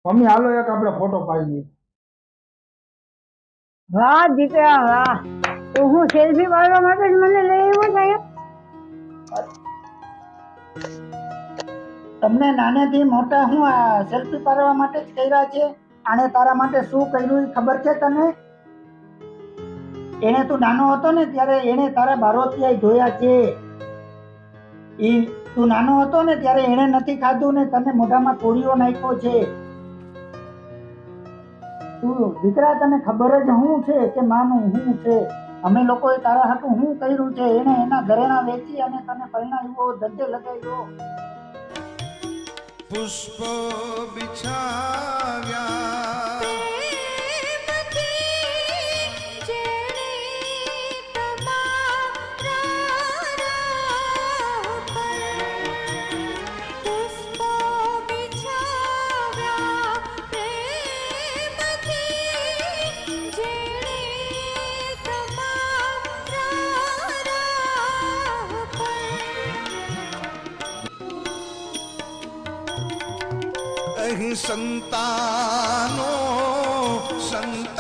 Mummy હાલો એક આપણે photo પાડી દઈએ. વાહ દીકરા વાહ, તો હું સેલ્ફી પાડવા માટે જ મને લઈ આવ્યો છે અહીંયા? તમને નાનેથી મોટા હું આ સેલ્ફી પાડવા માટે જ કર્યા છે? આણે તારા માટે શું કર્યું એ ખબર છે તને? એને તું નાનો હતો ને ત્યારે એને તારા બારોતિયા ધોયા છે. ઈ તું નાનો હતો ને ત્યારે એને નથી ખાધું ને તને મોઢામાં કોળિયો નાખ્યો છે. તું દીકરા તને ખબર જ શું છે કે માનું શું છે? અમે લોકોએ તારા હાટું શું કર્યું છે? એને એના ઘરેણા વેચી અને તને પરણાવ્યો, ધંધે લગાવ્યો. પુષ્પ બિછાવ્યા અહીં સંતાનો સંત